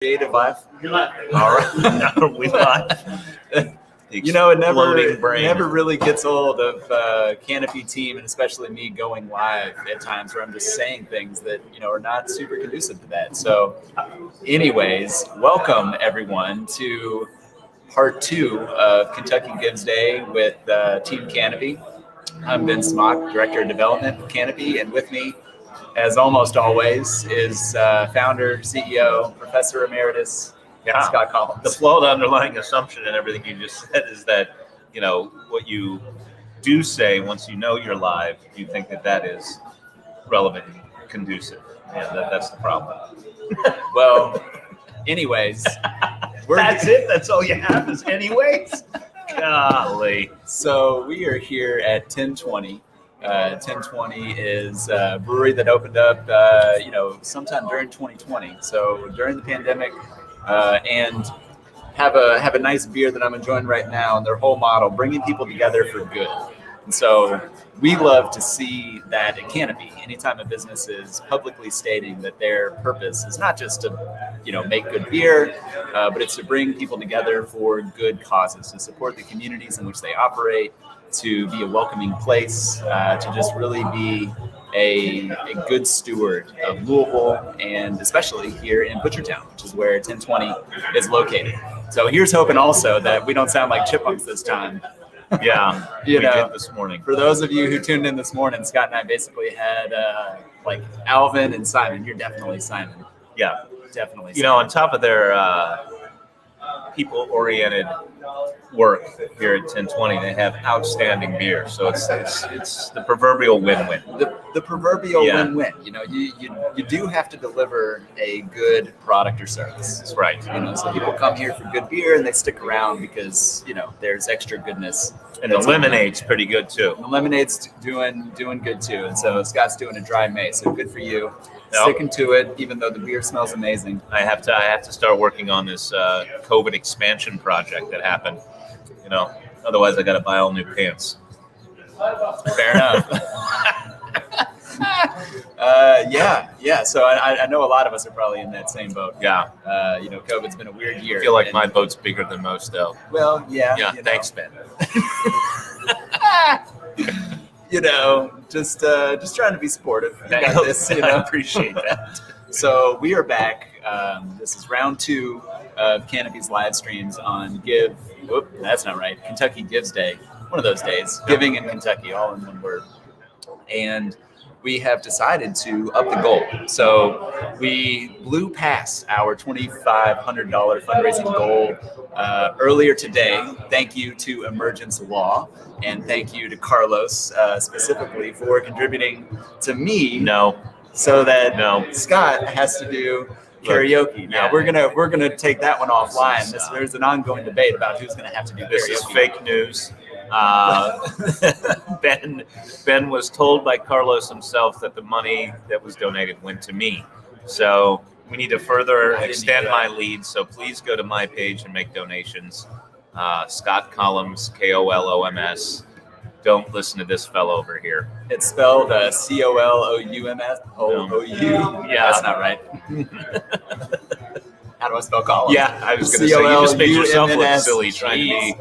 Creative live. You're live. All right. Are we live? You know, it Exploding brain. never really gets old of Canopy team, and especially me going live at times where I'm just saying things that, are not super conducive to that. So anyways, welcome everyone to part 2 of Kentucky Gives Day with Team Canopy. I'm Ben Smock, Director of Development of Canopy, and with me, as almost always, is founder, CEO, Professor Emeritus, Scott Collins. The flawed underlying assumption in everything you just said is that, what you do say once you know you're live, you think that is relevant, conducive. Yeah, that's the problem. Well, anyways. That's it? That's all you have is anyways? Golly. So we are here at TEN20. TEN20 is a brewery that opened up, sometime during 2020. So during the pandemic, and have a nice beer that I'm enjoying right now. And their whole model, bringing people together for good. And so we love to see that at Canopy. Anytime a business is publicly stating that their purpose is not just to, make good beer, but it's to bring people together for good causes, to support the communities in which they operate, to be a welcoming place, to just really be a good steward of Louisville, and especially here in Butchertown, which is where TEN20 is located. So here's hoping also that we don't sound like chipmunks this time. Yeah, we did this morning. For those of you who tuned in this morning, Scott and I basically had like Alvin and Simon. You're definitely Simon. Yeah. Definitely. On top of their people-oriented work here at TEN20, they have outstanding beer. So it's the proverbial win-win. The proverbial win-win. You do have to deliver a good product or service. That's right. So people come here for good beer and they stick around because there's extra goodness. And the lemonade's pretty good too. The lemonade's doing good too. And so Scott's doing a dry May. So good for you. Yep. Sticking to it, even though the beer smells amazing. I have to start working on this COVID expansion project that happened. Otherwise I got to buy all new pants. Fair enough. Yeah. So I know a lot of us are probably in that same boat. Yeah. COVID's been a weird year. I feel like my boat's bigger than most, though. Well, yeah. Yeah. Thanks, Ben. Just trying to be supportive. You got this, I appreciate that. So we are back. This is round 2 of Canopy's live streams on that's not right. Kentucky Gives Day. One of those days. Giving in Kentucky, all in one word. And we have decided to up the goal. So we blew past our $2,500 fundraising goal earlier today. Thank you to Emergence Law, and thank you to Carlos specifically for contributing to me. So that Scott has to do karaoke. Now we're gonna take that one offline. There's an ongoing debate about who's gonna have to do karaoke. This is fake news. Ben was told by Carlos himself that the money that was donated went to me. So we need to further extend my lead. So please go to my page and make donations. Scott Collins, KOLOMS. Don't listen to this fellow over here. It's spelled COLOUMS. OU. Yeah, that's not right. How do I spell Collins? Yeah, I was going to say, you just made yourself look silly trying to be.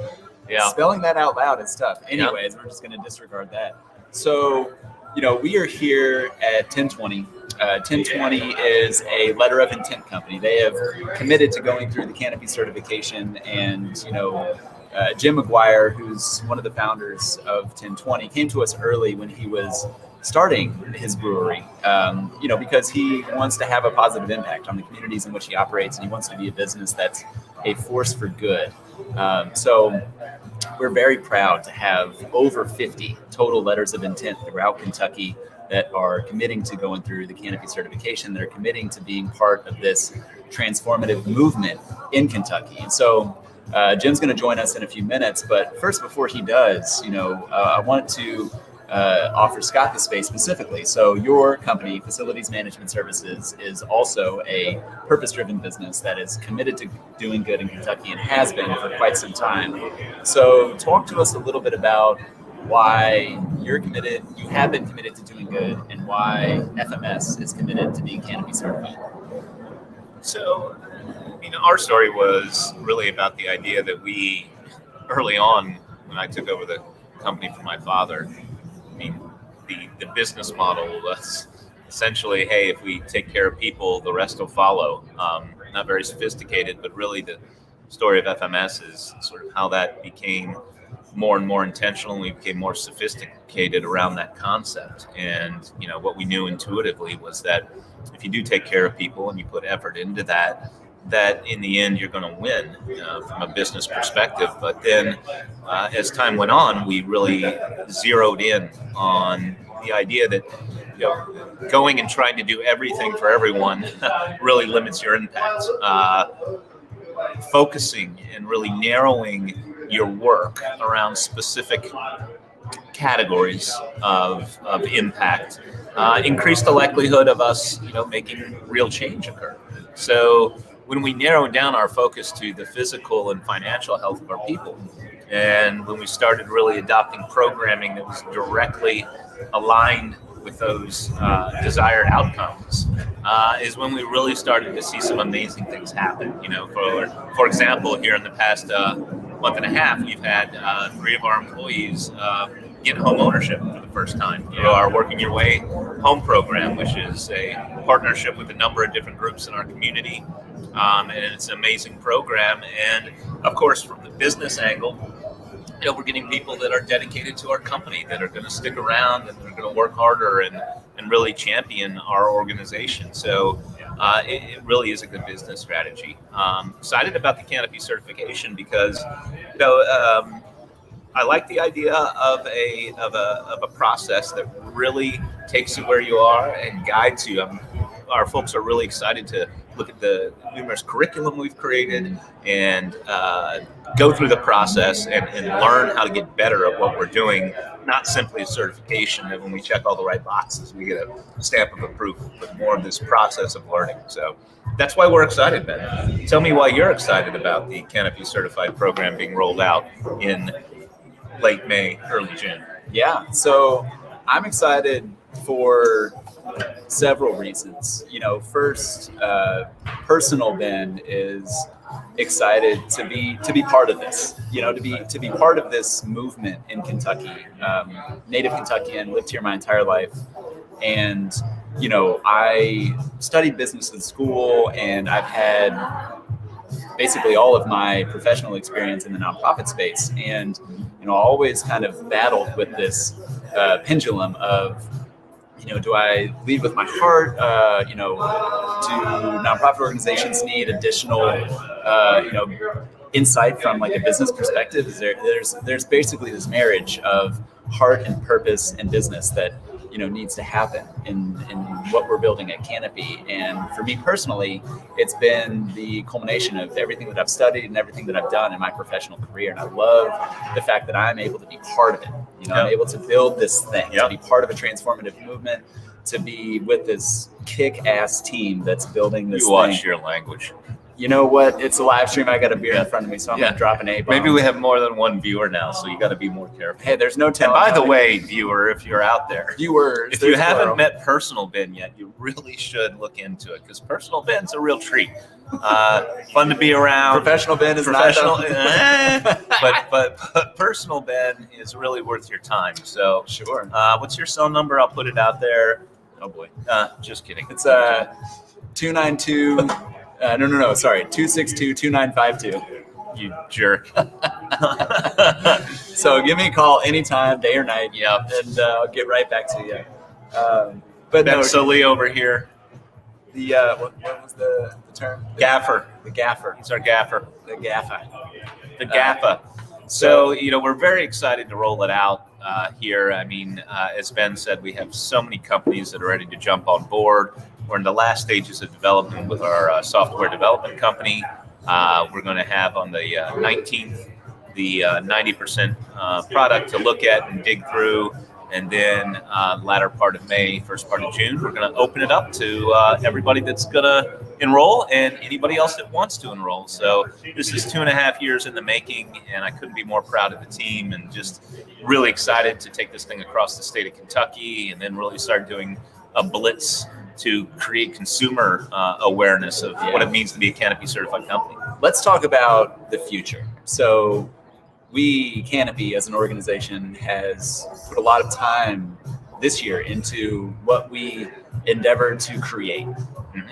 Yeah. Spelling that out loud is tough. Anyways, we're just going to disregard that. So, we are here at TEN20. TEN20 is a letter of intent company. They have committed to going through the Canopy certification, and, Jim McGuire, who's one of the founders of TEN20, came to us early when he was starting his brewery, because he wants to have a positive impact on the communities in which he operates, and he wants to be a business that's a force for good. So we're very proud to have over 50 total letters of intent throughout Kentucky that are committing to going through the Canopy certification, that are committing to being part of this transformative movement in Kentucky. And so Jim's going to join us in a few minutes, but first, before he does, I want to offer Scott the space specifically. So your company, Facilities Management Services, is also a purpose-driven business that is committed to doing good in Kentucky and has been for quite some time. So talk to us a little bit about why you have been committed to doing good, and why FMS is committed to being Canopy certified. So our story was really about the idea that we, early on, when I took over the company from my father, I mean, the business model was essentially, hey, if we take care of people, the rest will follow. Not very sophisticated, but really the story of FMS is sort of how that became more and more intentional, and we became more sophisticated around that concept. And what we knew intuitively was that if you do take care of people and you put effort into that in the end you're going to win from a business perspective. But then as time went on, we really zeroed in on the idea that going and trying to do everything for everyone really limits your impact. Focusing and really narrowing your work around specific categories of impact increased the likelihood of us making real change occur. So when we narrowed down our focus to the physical and financial health of our people, and when we started really adopting programming that was directly aligned with those desired outcomes, is when we really started to see some amazing things happen. For example, here in the past month and a half, we've had 3 of our employees get home ownership for the first time through our Working Your Way Home program, which is a partnership with a number of different groups in our community. And it's an amazing program. And of course, from the business angle, we're getting people that are dedicated to our company, that are going to stick around and they're going to work harder and really champion our organization. So it really is a good business strategy. Excited about the Canopy certification because I like the idea of a process that really takes you where you are and guides you. Our folks are really excited to look at the numerous curriculum we've created and go through the process and learn how to get better at what we're doing. Not simply a certification that when we check all the right boxes, we get a stamp of approval, but more of this process of learning. So that's why we're excited, Ben. Tell me why you're excited about the Canopy certified program being rolled out in late May, early June. Yeah, so I'm excited for several reasons. First, personal Ben is excited to be part of this. To be part of this movement in Kentucky. Native Kentuckian, lived here my entire life, and I studied business in school, and I've had basically all of my professional experience in the nonprofit space, and I always kind of battled with this pendulum of do I lead with my heart? Do nonprofit organizations need additional insight from like a business perspective? There's basically this marriage of heart and purpose and business that needs to happen in what we're building at Canopy. And for me personally, it's been the culmination of everything that I've studied and everything that I've done in my professional career. And I love the fact that I'm able to be part of it. I'm able to build this thing, to be part of a transformative movement, to be with this kick-ass team that's building this thing. You watch your language. You know what? It's a live stream. I got a beer in front of me, so I'm going to drop an A-bomb. Maybe we have more than one viewer now, so you got to be more careful. Hey, there's no telling. And by the way, viewer, if you're out there, viewers, if you haven't met Personal Ben yet, you really should look into it, because Personal Ben's a real treat. Fun to be around. Professional Ben is professional, but Personal Ben is really worth your time. So sure. What's your cell number? I'll put it out there. Oh boy, just kidding. It's 292. No. Sorry, 262-2952. You jerk. So give me a call anytime, day or night. Yeah, and I'll get right back to you. But Ben Sully over here. The what was the term? Gaffer. The gaffer. He's our gaffer. The gaffer. The gaffer. So we're very excited to roll it out here. I mean, as Ben said, we have so many companies that are ready to jump on board. We're in the last stages of development with our software development company. We're going to have on the 19th the 90% product to look at and dig through. And then latter part of May, first part of June, we're going to open it up to everybody that's going to enroll and anybody else that wants to enroll. So this is 2.5 years in the making, and I couldn't be more proud of the team and just really excited to take this thing across the state of Kentucky and then really start doing a blitz to create consumer awareness of what it means to be a Canopy certified company. Let's talk about the future. So Canopy as an organization has put a lot of time this year into what we endeavor to create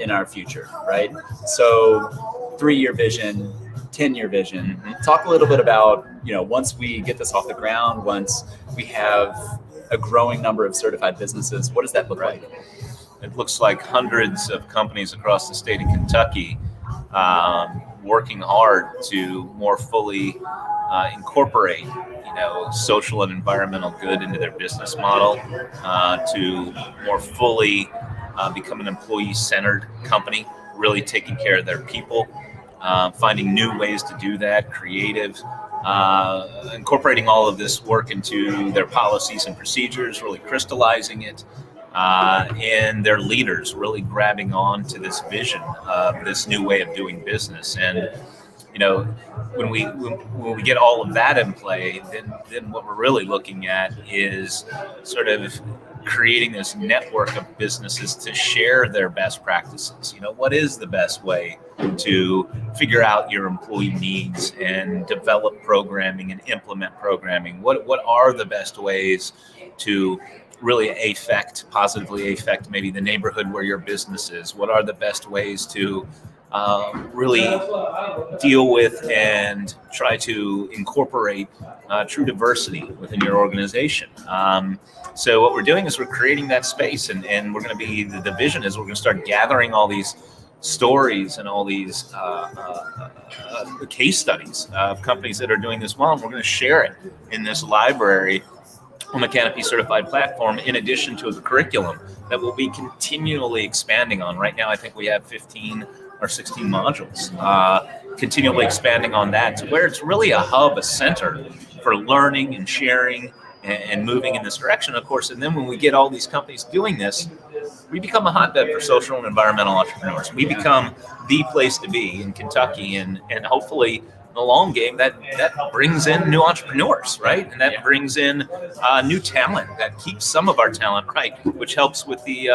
in our future, right? So 3-year vision, 10-year vision. Talk a little bit about, once we get this off the ground, once we have a growing number of certified businesses, what does that look like? It looks like hundreds of companies across the state of Kentucky working hard to more fully incorporate, social and environmental good into their business model, to more fully become an employee-centered company, really taking care of their people, finding new ways to do that, creative, incorporating all of this work into their policies and procedures, really crystallizing it, and their leaders really grabbing on to this vision of this new way of doing business. And when we get all of that in play, then what we're really looking at is sort of creating this network of businesses to share their best practices. What is the best way to figure out your employee needs and develop programming and implement programming? What are the best ways to really positively affect maybe the neighborhood where your business is? What are the best ways to really deal with and try to incorporate true diversity within your organization? So what we're doing is we're creating that space, and we're going to be, the vision is we're going to start gathering all these stories and all these case studies of companies that are doing this well, and we're going to share it in this library on the Canopy certified platform, in addition to the curriculum that we'll be continually expanding on. Right now, I think we have 15 or 16 modules, continually expanding on that to where it's really a hub, a center for learning and sharing and moving in this direction, of course. And then when we get all these companies doing this, we become a hotbed for social and environmental entrepreneurs. We become the place to be in Kentucky, and hopefully in the long game that brings in new entrepreneurs, right? And that brings in new talent, that keeps some of our talent, right? Which helps with the,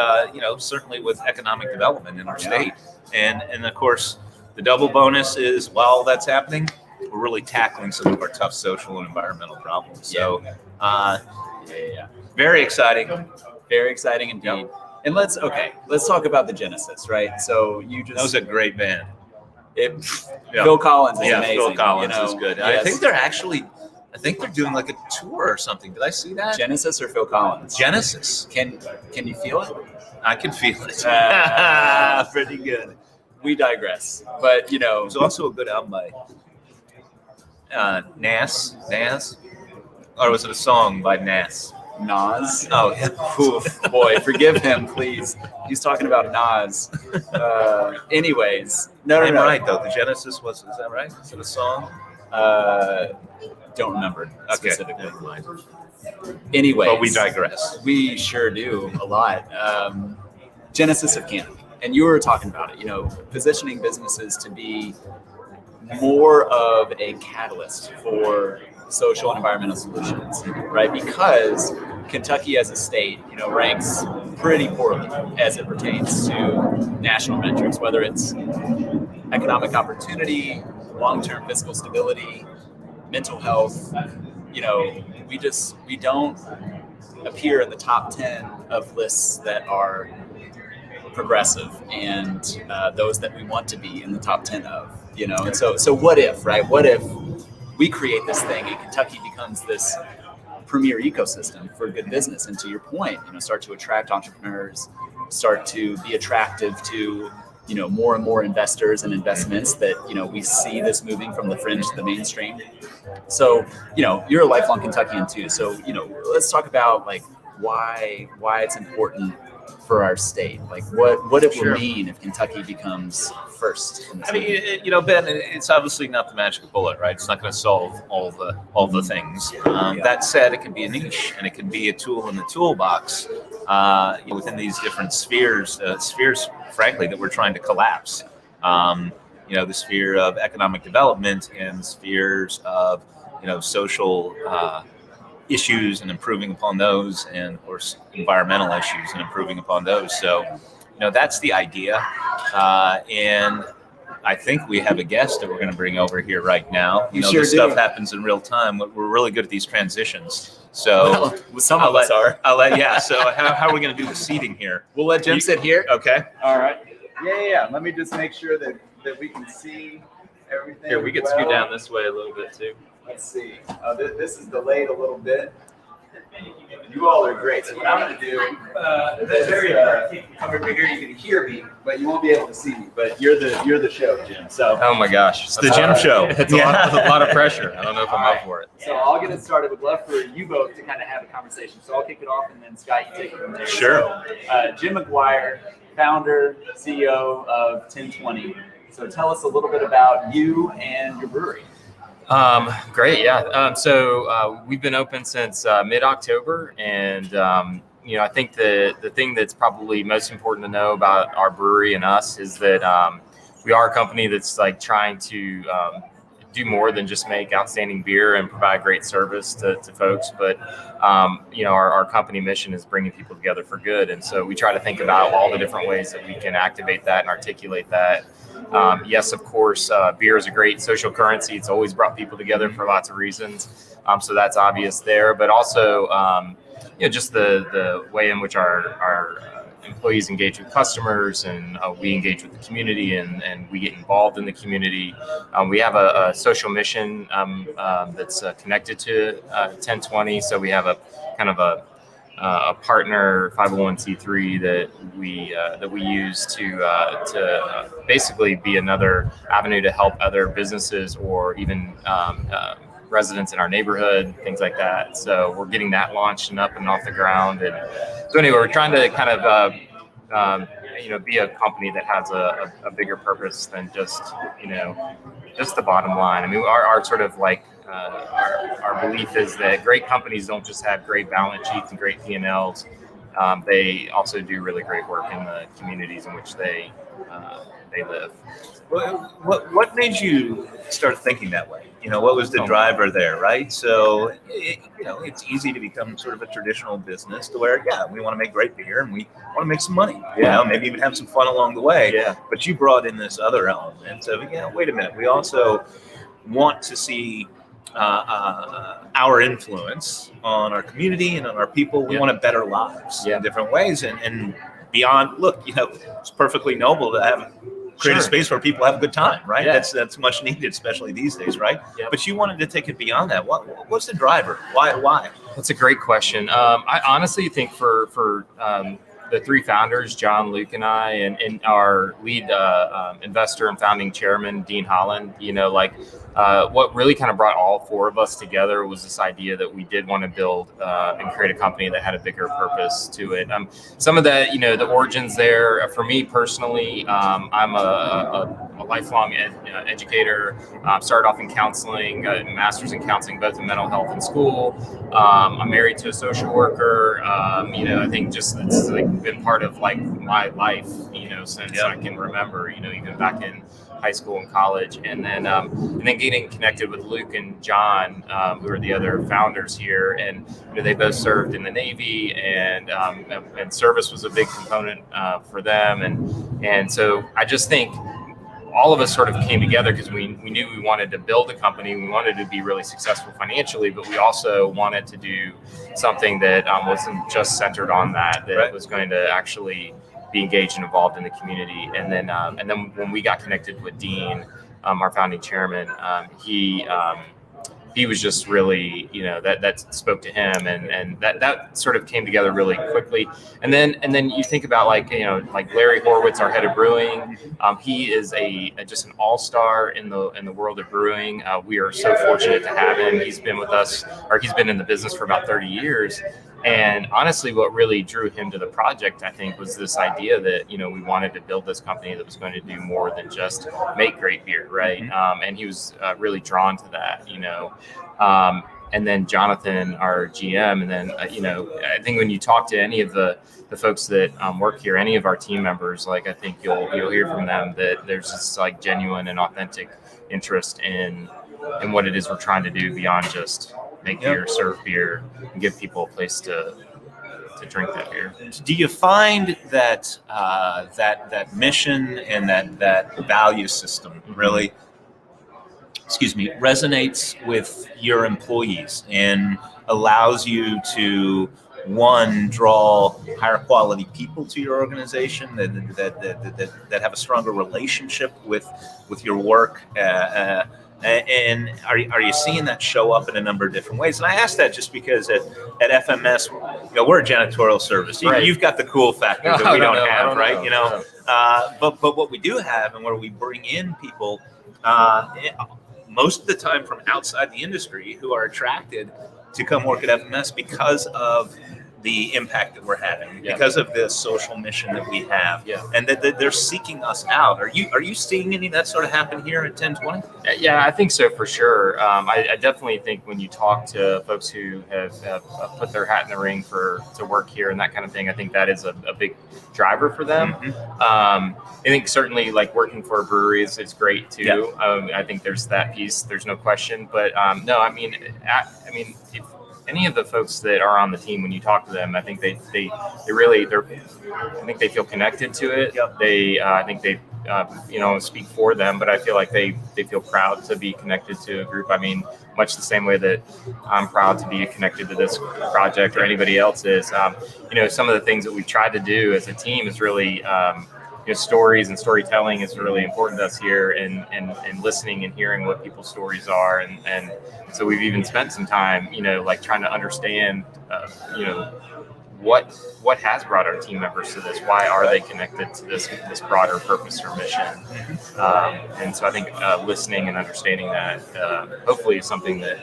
certainly with economic development in our state. And of course, the double bonus is, while that's happening, we're really tackling some of our tough social and environmental problems. So, very exciting. Very exciting indeed. Yep. And let's talk about the Genesis, right? So that was a great band. Phil Collins is amazing. Phil Collins is good. Yes. I think they're doing like a tour or something. Did I see that? Genesis or Phil Collins? Genesis. Can you feel it? I can feel it. Pretty good. We digress. But, it was also a good album by Nas, or was it a song by Nas? Nas. Oh, yeah. Oof, boy, forgive him, please. He's talking about Nas. Anyways, no. Right though. The Genesis is that right? Is it a song? Don't remember specifically. Never mind. Anyways, but we digress. We sure do a lot. Genesis of Canopy, and you were talking about it. Positioning businesses to be more of a catalyst for social and environmental solutions, right? Because Kentucky as a state, ranks pretty poorly as it pertains to national metrics, whether it's economic opportunity, long-term fiscal stability, mental health. We don't appear in the top 10 of lists that are progressive and those that we want to be in the top 10 of, and so what if, right? What if we create this thing and Kentucky becomes this premier ecosystem for good business? And to your point, start to attract entrepreneurs, start to be attractive to, more and more investors and investments that, we see this moving from the fringe to the mainstream. So, you're a lifelong Kentuckian too. So, let's talk about why it's important for our state. What it will mean if Kentucky becomes first. Ben, it's obviously not the magic bullet, right? It's not going to solve all the things. That said, it can be a niche, and it can be a tool in the toolbox within these different spheres, frankly, that we're trying to collapse. The sphere of economic development and spheres of social issues and improving upon those, and of course environmental issues and improving upon those. So that's the idea. And I think we have a guest that we're going to bring over here right now. Sure this do. stuff happens in real time. We're really good at these transitions. So some of us are. So how are we going to do the seating here? We'll let Jim sit here. Okay. All right. Yeah. Let me just make sure that we can see everything. Here, we could scoot down this way a little bit too. Let's see. This is delayed a little bit. You all are great. So what I'm going to do is come over here. You can hear me, but you won't be able to see me. But you're the show, Jim. So Oh my gosh, It's the Jim Show. It's a lot of pressure. I don't know if I'm up for it. So I'll get it started. Would love for you both to kind of have a conversation. So I'll kick it off, and then Scott, you take it from there. Sure. So, Jim McGuire, founder, CEO of TEN20. So tell us a little bit about you and your brewery. Great, yeah. So we've been open since mid-October, and I think the thing that's probably most important to know about our brewery and us is that we are a company that's like trying to do more than just make outstanding beer and provide great service to folks. But, our company mission is bringing people together for good. And so we try to think about all the different ways that we can activate that and articulate that. Yes, of course, beer is a great social currency. It's always brought people together for lots of reasons. So that's obvious there. But also, just the way in which our employees engage with customers, and we engage with the community, and we get involved in the community. We have a social mission that's connected to TEN20. So we have a kind of a partner 501c3 that we use to basically be another avenue to help other businesses or even residents in our neighborhood, things like that. So we're getting that launched and up and off the ground. And so anyway, we're trying to kind of be a company that has a bigger purpose than just the bottom line. I mean, our sort of like our belief is that great companies don't just have great balance sheets and great P&Ls. They also do really great work in the communities in which they live. Well, what made you start thinking that way? What was the driver there, right? So, it's easy to become sort of a traditional business to where, we want to make great beer and we want to make some money. Maybe even have some fun along the way. Yeah. But you brought in this other element of, wait a minute, we also want to see our influence on our community and on our people. We want to better lives in different ways and beyond. Look, it's perfectly noble to create a space where people have a good time, right? Yeah. That's much needed, especially these days, right? Yep. But you wanted to take it beyond that. What's the driver? Why? That's a great question. I honestly think for the three founders, John, Luke, and I, and our lead investor and founding chairman, Dean Holland, what really kind of brought all four of us together was this idea that we did want to build and create a company that had a bigger purpose to it. Some of the, the origins there, for me personally, I'm a lifelong educator. Started off in counseling, got a master's in counseling, both in mental health and school. I'm married to a social worker. I think just it's like been part of like my life, since I can remember, even back in high school and college, and then getting connected with Luke and John, who are the other founders here, and they both served in the Navy, and service was a big component for them, and so I just think all of us sort of came together because we knew we wanted to build a company. We wanted to be really successful financially, but we also wanted to do something that wasn't just centered on that Right. was going to actually be engaged and involved in the community. And then when we got connected with Dean, our founding chairman, he was just really, that spoke to him, and that sort of came together really quickly. And then you think about like Larry Horowitz, our head of brewing. He is just an all-star in the world of brewing. We are so fortunate to have him. He's been with us, or he's been in the business for about 30 years. And honestly, what really drew him to the project, I think, was this idea that, we wanted to build this company that was going to do more than just make great beer, right? Mm-hmm. And he was really drawn to that, and then Jonathan, our GM, and then, I think when you talk to any of the folks that work here, any of our team members, like, I think you'll hear from them that there's this like genuine and authentic interest in what it is we're trying to do beyond just make beer, serve beer, and give people a place to drink that beer. Do you find that that mission and that value system really, resonates with your employees and allows you to draw higher quality people to your organization that have a stronger relationship with your work? And are you seeing that show up in a number of different ways? And I ask that just because at FMS, we're a janitorial service. Right. You've got the cool factor that we don't have, right? Know. But what we do have, and where we bring in people, most of the time from outside the industry, who are attracted to come work at FMS because of the impact that we're having, because of the social mission that we have, and that they're seeking us out. Are you seeing any of that sort of happen here at 1020? Yeah, I think so for sure. I definitely think when you talk to folks who have put their hat in the ring to work here and that kind of thing, I think that is a big driver for them. I think certainly like working for a brewery is great too. I think there's that piece. There's no question. But no, I mean, if any of the folks that are on the team, when you talk to them, I think they feel connected to it. I think they speak for them, but I feel like they feel proud to be connected to a group. I mean, much the same way that I'm proud to be connected to this project or anybody else is. Some of the things that we've tried to do as a team is really stories and storytelling is really important to us here, and listening and hearing what people's stories are, and so we've even spent some time trying to understand what has brought our team members to this. Why are they connected to this broader purpose or mission? And so I think listening and understanding that hopefully is something that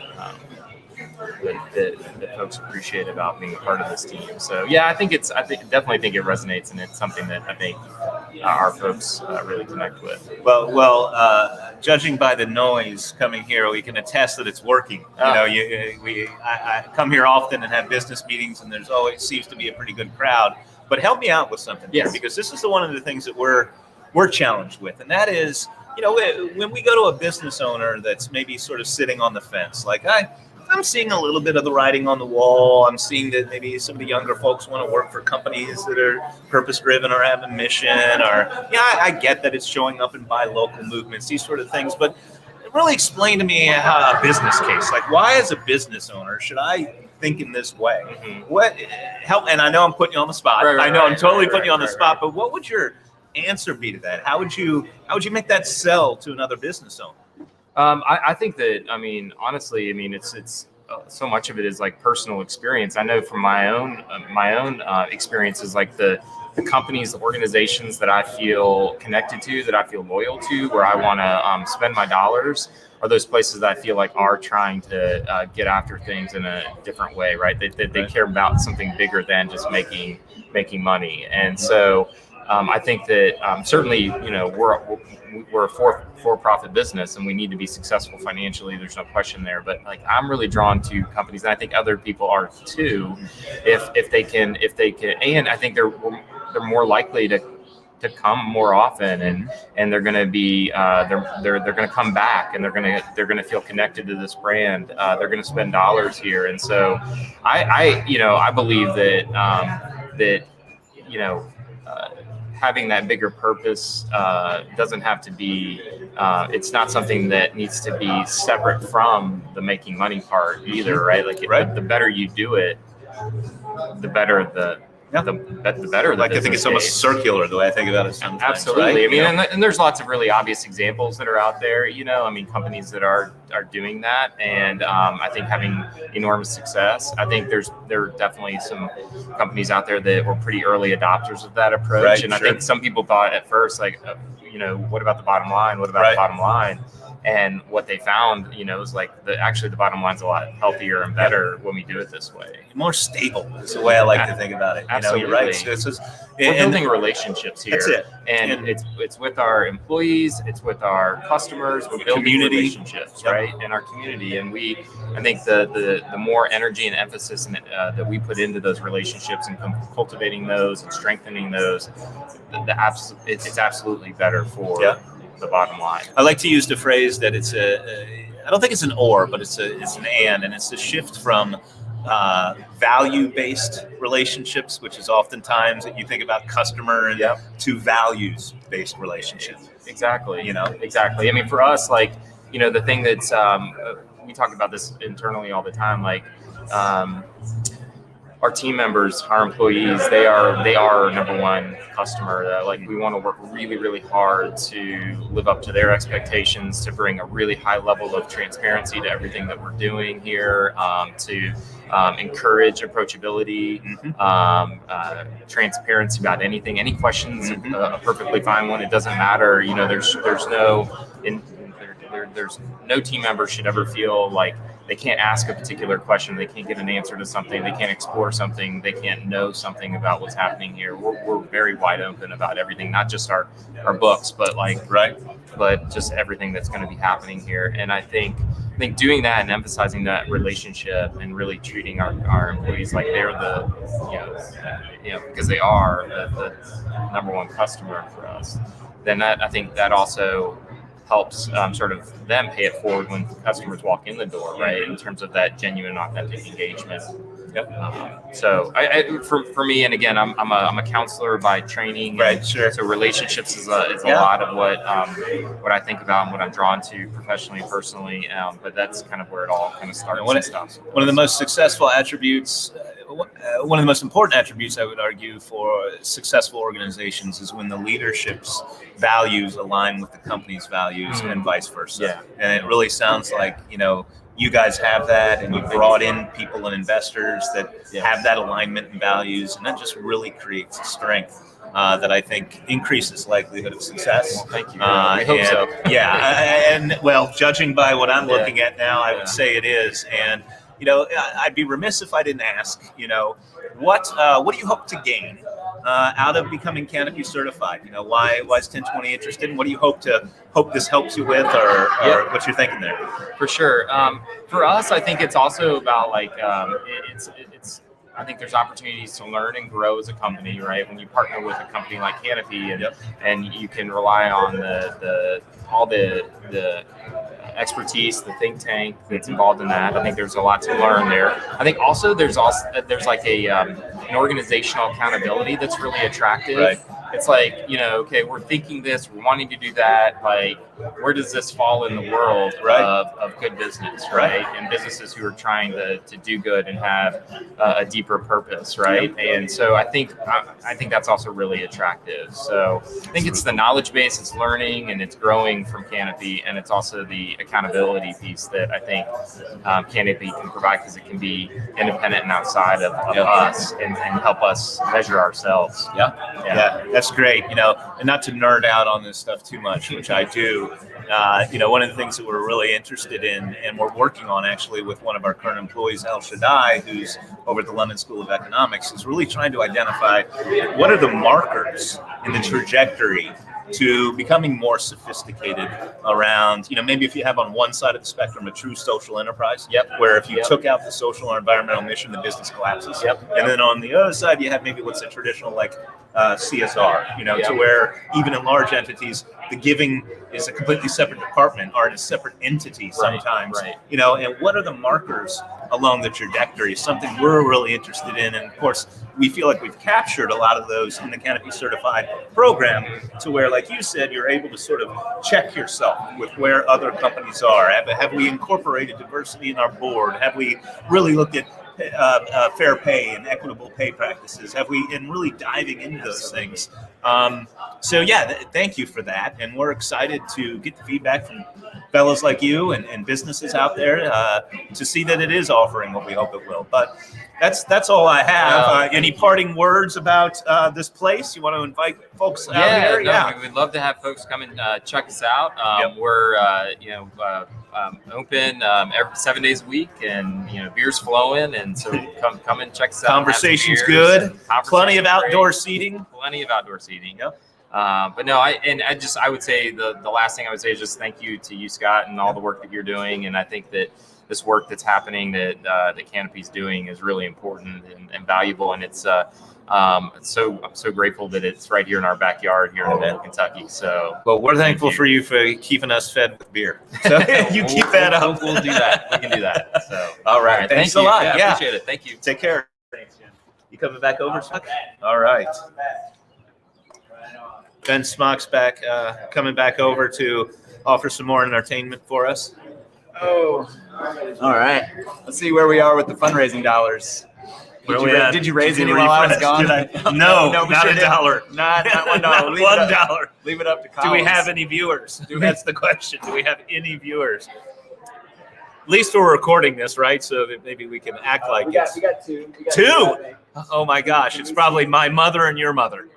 folks appreciate about being a part of this team. So yeah, I definitely think it resonates, and it's something that I think our folks really connect with. Well, judging by the noise coming here, we can attest that it's working. I come here often and have business meetings, and there's always seems to be a pretty good crowd. But help me out with something here, because this is one of the things that we're challenged with, and that is, when we go to a business owner that's maybe sort of sitting on the fence, like I'm seeing a little bit of the writing on the wall. I'm seeing that maybe some of the younger folks want to work for companies that are purpose-driven or have a mission, or I get that it's showing up in buy local movements, these sort of things. But really explain to me a business case. Like, why as a business owner should I think in this way? What help? And I know I'm putting you on the spot. I'm totally putting you on the spot. But what would your answer be to that? How would you make that sell to another business owner? I think that, honestly, it's so much of it is like personal experience. I know from my own experiences, like the companies, the organizations that I feel connected to, that I feel loyal to, where I want to spend my dollars, are those places that I feel like are trying to get after things in a different way, right? They care about something bigger than just making money. And so I think that certainly, we're a for-profit business, and we need to be successful financially. There's no question there. But I'm really drawn to companies, and I think other people are too, if they can, and I think they're more likely to come more often, and they're going to be they're going to come back, and they're going to feel connected to this brand. They're going to spend dollars here, and so I believe that having that bigger purpose doesn't have to be, it's not something that needs to be separate from the making money part either, right? The better you do it, the better the better. I think it's almost circular the way I think about it sometimes. Absolutely. Right? And there's lots of really obvious examples that are out there, companies that are doing that. And I think having enormous success. I think there are definitely some companies out there that were pretty early adopters of that approach. Right, and I think some people thought at first, what about the bottom line? What about the bottom line? And what they found, is actually the bottom line's a lot healthier and better when we do it this way. More stable is the way I like to think about it. Absolutely. You're right. So we're building relationships here. That's it. And it's with our employees, it's with our customers, we're building relationships, right, in our community. And I think the more energy and emphasis that we put into those relationships and cultivating those and strengthening those, it's absolutely better for the bottom line. I like to use the phrase that it's I don't think it's an or, but it's an and it's a shift from value-based relationships, which is oftentimes that you think about customer and to values-based relationships. Exactly. You know, exactly. I mean, for us, like, the thing that's we talk about this internally all the time, like. Our team members, our employees, they are our number one customer. Like, we want to work really, really hard to live up to their expectations, to bring a really high level of transparency to everything that we're doing here, to encourage approachability, transparency about anything. Any questions, a perfectly fine one. It doesn't matter. There's no team member should ever feel like they can't ask a particular question, they can't get an answer to something, they can't explore something, they can't know something about what's happening here. We're very wide open about everything, not just our books, but but just everything that's going to be happening here. And I think doing that and emphasizing that relationship and really treating our employees like they're because they are the number one customer for us, then I think that also helps sort of them pay it forward when customers walk in the door, right? In terms of that genuine, authentic engagement. So for me, and again, I'm a counselor by training, right? Sure. So relationships is a lot of what I think about and what I'm drawn to professionally and personally. But that's kind of where it all kind of starts. One of the most successful attributes. One of the most important attributes, I would argue, for successful organizations is when the leadership's values align with the company's values and vice versa. Yeah. And it really sounds like, you guys have that, and you brought in people and investors that have that alignment and values, and that just really creates a strength that I think increases likelihood of success. Well, thank you. I hope so. And judging by what I'm looking at now, I would say it is. And I'd be remiss if I didn't ask, what do you hope to gain out of becoming Canopy certified? Why is TEN20 interested? And what do you hope this helps you with, or what you're thinking there? For sure. For us, I think it's also about it's. I think there's opportunities to learn and grow as a company, right? When you partner with a company like Canopy, and you can rely on all the expertise, the think tank that's involved in that. I think there's a lot to learn there. I think also there's like an organizational accountability that's really attractive. Right. It's like, okay, we're thinking this, we're wanting to do that. Like, where does this fall in the world of good business, right? And businesses who are trying to do good and have a deeper purpose, right? And so I think that's also really attractive. So I think it's the knowledge base, it's learning, and it's growing from Canopy, and it's also the accountability piece that I think Canopy can provide, because it can be independent and outside of us and help us measure ourselves. Yeah. That's great. And not to nerd out on this stuff too much, which I do. One of the things that we're really interested in, and we're working on actually with one of our current employees, El Shaddai, who's over at the London School of Economics, is really trying to identify what are the markers in the trajectory to becoming more sophisticated around, maybe if you have on one side of the spectrum a true social enterprise, where if you took out the social or environmental mission, the business collapses. And then on the other side, you have maybe what's a traditional CSR, to where even in large entities, the giving is a completely separate department or in a separate entity sometimes, and what are the markers along the trajectory? Something we're really interested in. And of course, we feel like we've captured a lot of those in the Canopy certified program, to where, like you said, you're able to sort of check yourself with where other companies are. Have we incorporated diversity in our board? Have we really looked at fair pay and equitable pay practices? Have we, and really diving into those things? Thank you for that. And we're excited to get the feedback from fellows like you and businesses out there to see that it is offering what we hope it will. But that's all I have. Any parting words about this place? You want to invite folks out here? We would love to have folks come and check us out. We're open every 7 days a week, and beer's flowing, and so come and check us out. Conversation's good. Plenty of outdoor seating. Plenty of outdoor seating. But no, I would say the last thing I would say is just thank you to you, Scott, and all the work that you're doing. And I think that this work that's happening that Canopy's doing is really important and valuable. And it's I'm so grateful that it's right here in our backyard here in Louisville, Kentucky. So, well, we're thankful for you for keeping us fed with beer. So you keep that up. We'll do that. We can do that. So, all right. Thanks a lot. Yeah, appreciate it. Thank you. Take care. Thanks, Jim. You coming back over, Smock? All right. Ben Smock's back, coming back over to offer some more entertainment for us. Oh, all right. Let's see where we are with the fundraising dollars. Did you raise any while I was gone? No, no, not a dollar. Not $1. Not $1. Leave it up to Collins. Collins. Do we have any viewers? That's the question. Do we have any viewers? At least we're recording this, right? So that maybe we can act like we got two. Two? Oh my gosh! It's probably my mother and your mother.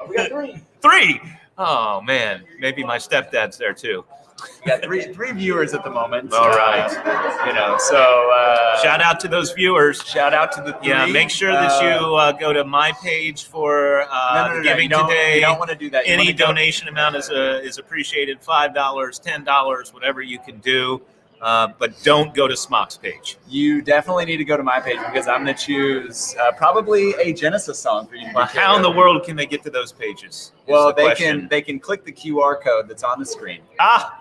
We got three. Three. Oh man, maybe my stepdad's there too. We got three viewers at the moment. All right. Shout out to those viewers. Shout out to the three. Yeah, make sure that you go to my page for giving today. You don't want to do that. Any donation amount is appreciated. $5, $10, whatever you can do. But don't go to Smock's page. You definitely need to go to my page because I'm going to choose probably a Genesis song for you. Well, how in the world can they get to those pages? Well, they can click the QR code that's on the screen.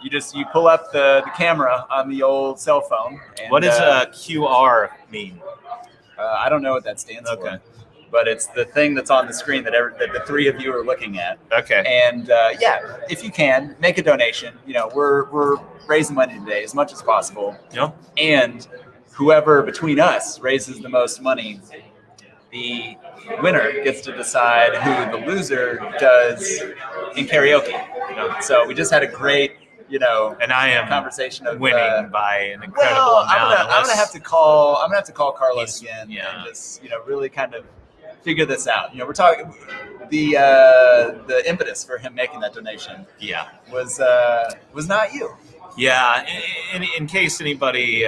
You pull up the camera on the old cell phone. And, what does QR mean? I don't know what that stands for. But it's the thing that's on the screen that the three of you are looking at. Okay. And if you can, make a donation. We're raising money today as much as possible. Yep. And whoever between us raises the most money, the winner gets to decide who the loser does in karaoke. So we just had a great, and I am conversation of winning by an incredible amount. I'm gonna have to call Carlos again and just really kind of figure this out. We're talking the impetus for him making that donation. Yeah, was not you. Yeah, in case anybody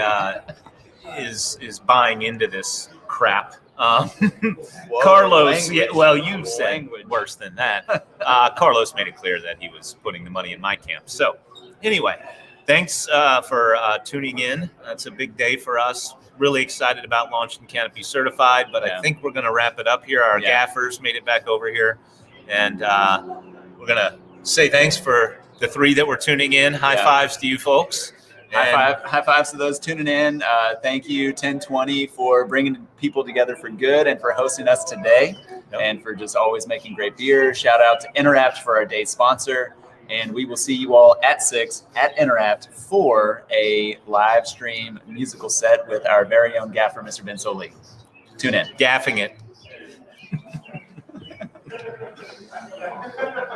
is buying into this crap, Carlos. Language. Well, you said worse than that. Carlos made it clear that he was putting the money in my camp. So, anyway, thanks for tuning in. It's a big day for us. Really excited about launching Canopy Certified, but I think we're going to wrap it up here. Our gaffers made it back over here, and we're going to say thanks for the three that were tuning in. High fives to you folks. High fives to those tuning in. Thank you, TEN20, for bringing people together for good and for hosting us today and for just always making great beer. Shout out to Interapt for our day sponsor. And we will see you all at 6 at Interapt for a live stream musical set with our very own gaffer, Mr. Ben Soli. Tune in. Gaffing it.